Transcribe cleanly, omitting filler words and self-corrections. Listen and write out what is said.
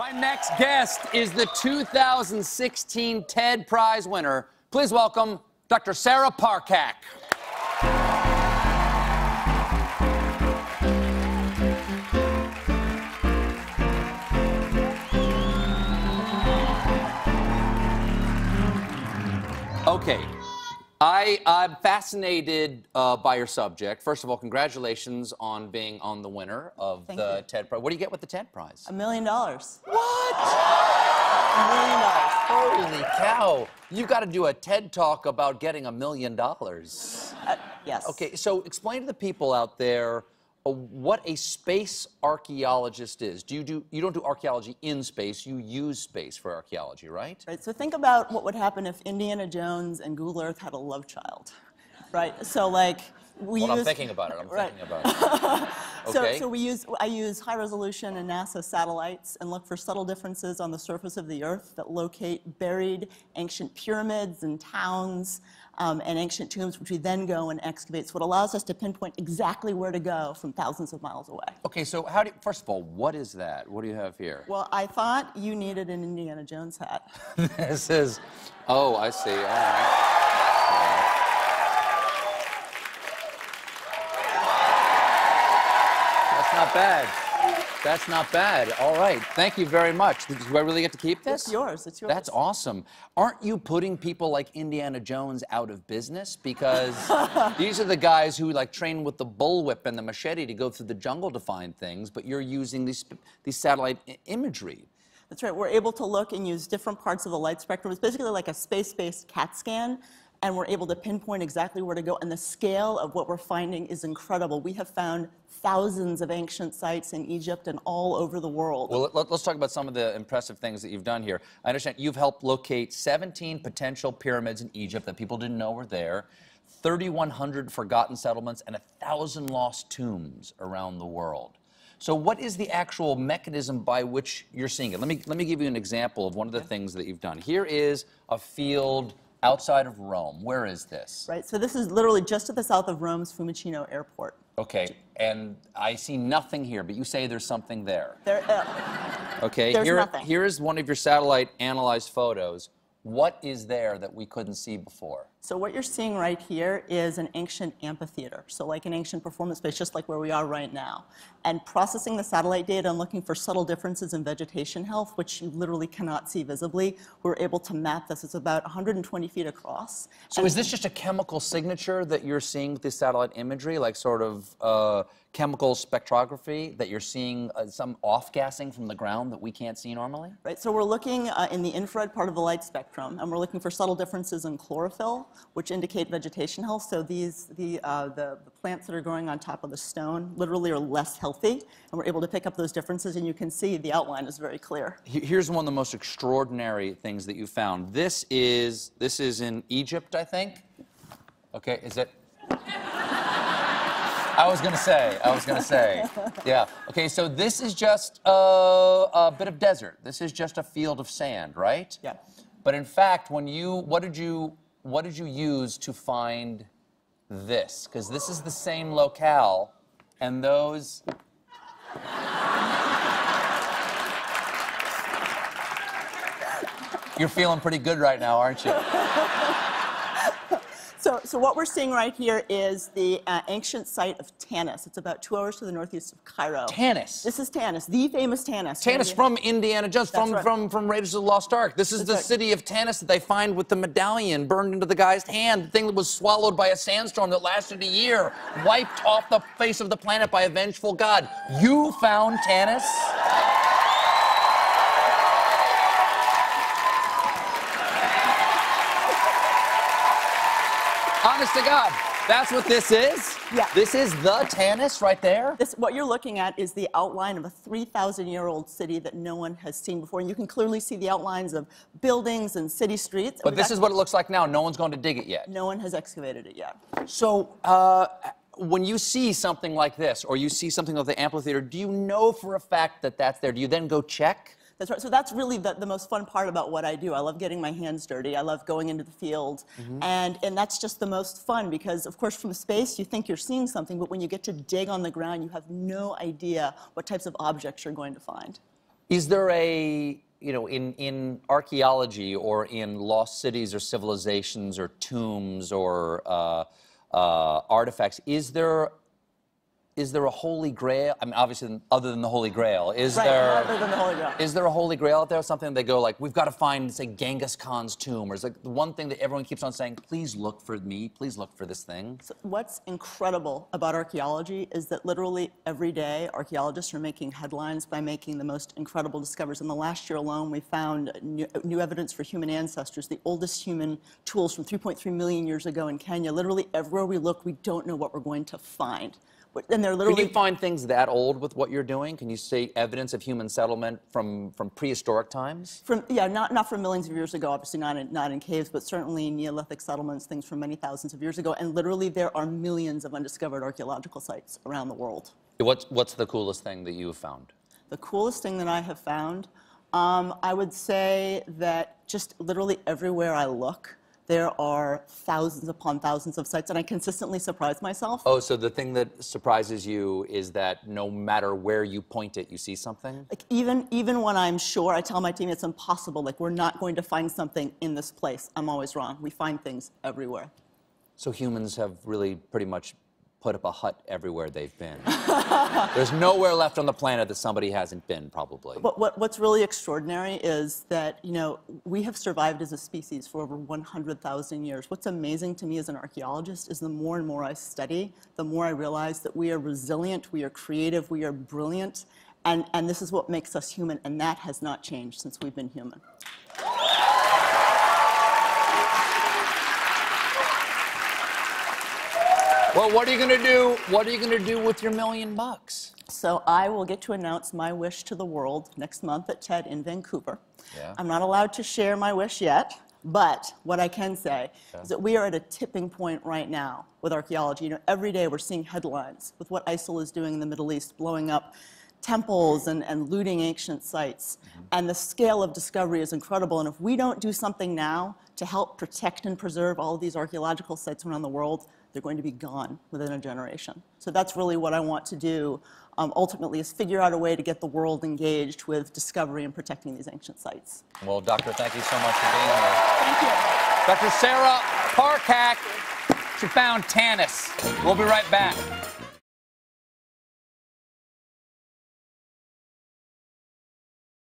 My next guest is the 2016 TED Prize winner. Please welcome Dr. Sarah Parcak. Okay, I'm fascinated by your subject. First of all, congratulations on being on the winner of the TED Prize. What do you get with the TED Prize? $1 million. What? $1 million. Holy cow. You've got to do a TED Talk about getting $1 million. Yes. Okay, so explain to the people out there what a space archaeologist is. You don't do archaeology in space, you use space for archaeology, right? Right, so think about what would happen if Indiana Jones and Google Earth had a love child, right? So like, I'm thinking about it, thinking about it. Okay. So I use high resolution and NASA satellites and look for subtle differences on the surface of the Earth that locate buried ancient pyramids and towns and ancient tombs, which we then go and excavate. So it allows us to pinpoint exactly where to go from thousands of miles away. Okay, so first of all, what is that? What do you have here? Well, I thought you needed an Indiana Jones hat. This is, oh, I see, all right. Not bad. That's not bad. All right. Thank you very much. Do I really get to keep this? It's yours. It's yours. That's awesome. Aren't you putting people like Indiana Jones out of business? Because these are the guys who like train with the bullwhip and the machete to go through the jungle to find things, but you're using these satellite imagery. That's right. We're able to look and use different parts of the light spectrum. It's basically like a space-based CAT scan, and we're able to pinpoint exactly where to go, and the scale of what we're finding is incredible. We have found thousands of ancient sites in Egypt and all over the world. Well, let's talk about some of the impressive things that you've done here. I understand you've helped locate 17 potential pyramids in Egypt that people didn't know were there, 3,100 forgotten settlements, and 1,000 lost tombs around the world. So what is the actual mechanism by which you're seeing it? Let me give you an example of one of the things that you've done. Here is a field outside of Rome. Where is this? Right, so this is literally just to the south of Rome's Fiumicino Airport. Okay, and I see nothing here, but you say there's something there. Okay, there's nothing. Here is one of your satellite analyzed photos. What is there that we couldn't see before? So what you're seeing right here is an ancient amphitheater, so like an ancient performance space, just like where we are right now. And processing the satellite data and looking for subtle differences in vegetation health, which you literally cannot see visibly, we're able to map this. It's about 120 feet across. So is this just a chemical signature that you're seeing with this satellite imagery, like sort of chemical spectrography, that you're seeing some off-gassing from the ground that we can't see normally? Right, so we're looking in the infrared part of the light spectrum, and we're looking for subtle differences in chlorophyll, which indicate vegetation health. So the plants that are growing on top of the stone literally are less healthy, and we're able to pick up those differences, and you can see the outline is very clear. Here's one of the most extraordinary things that you found. This is in Egypt, I think. Okay, is it? I was gonna say. Yeah. Okay, so this is just a bit of desert. This is just a field of sand, right? Yeah. But in fact, what did you use to find this? Because this is the same locale, and those. You're feeling pretty good right now, aren't you? So what we're seeing right here is the ancient site of Tanis. It's about 2 hours to the northeast of Cairo. Tanis. This is Tanis, the famous Tanis. Tanis from Indiana Jones, from right. Raiders of the Lost Ark. This is the city of Tanis that they find with the medallion burned into the guy's hand, the thing that was swallowed by a sandstorm that lasted a year, wiped off the face of the planet by a vengeful god. You found Tanis? Honest to God, that's what this is? Yeah. This is the Tanis right there? What you're looking at is the outline of a 3,000-year-old city that no one has seen before. And you can clearly see the outlines of buildings and city streets. But this is what it looks like now. No one's going to dig it yet. No one has excavated it yet. So, when you see something like this, or you see something like the amphitheater, do you know for a fact that that's there? Do you then go check? That's right. So that's really the most fun part about what I do. I love getting my hands dirty. I love going into the field. And that's just the most fun because, of course, from space, you think you're seeing something, but when you get to dig on the ground, you have no idea what types of objects you're going to find. Is there a, in archaeology or in lost cities or civilizations or tombs or artifacts, is there a holy grail? I mean, obviously, other than the Holy Grail, is other than the Holy Grail. Is there a Holy Grail out there? Something they go like, we've got to find, say, Genghis Khan's tomb, or is like the one thing that everyone keeps on saying, please look for me, please look for this thing? So what's incredible about archaeology is that literally every day archaeologists are making headlines by making the most incredible discoveries. In the last year alone, we found new evidence for human ancestors, the oldest human tools from 3.3 million years ago in Kenya. Literally everywhere we look, we don't know what we're going to find. And they're literally... Can you find things that old with what you're doing? Can you see evidence of human settlement from prehistoric times? Yeah, not from millions of years ago, obviously not in caves, but certainly Neolithic settlements, things from many thousands of years ago. And literally there are millions of undiscovered archaeological sites around the world. What's the coolest thing that you've found? The coolest thing that I have found, I would say that just literally everywhere I look, there are thousands upon thousands of sites, and I consistently surprise myself. Oh, so the thing that surprises you is that no matter where you point it, you see something? Like even when I'm sure, I tell my team it's impossible, like we're not going to find something in this place. I'm always wrong. We find things everywhere. So humans have really pretty much put up a hut everywhere they've been. There's nowhere left on the planet that somebody hasn't been, probably. But what's really extraordinary is that, we have survived as a species for over 100,000 years. What's amazing to me as an archaeologist is the more and more I study, the more I realize that we are resilient, we are creative, we are brilliant, and this is what makes us human, and that has not changed since we've been human. Well, what are you going to do? What are you going to do with your $1 million? So I will get to announce my wish to the world next month at TED in Vancouver. Yeah. I'm not allowed to share my wish yet, but what I can say is that we are at a tipping point right now with archaeology. Every day we're seeing headlines with what ISIL is doing in the Middle East, blowing up temples and looting ancient sites. Mm-hmm. And the scale of discovery is incredible. And if we don't do something now to help protect and preserve all of these archaeological sites around the world, they're going to be gone within a generation. So that's really what I want to do, ultimately, is figure out a way to get the world engaged with discovery and protecting these ancient sites. Well, Doctor, thank you so much for being here. Thank you. Dr. Sarah Parcak, she found Tanis. We'll be right back.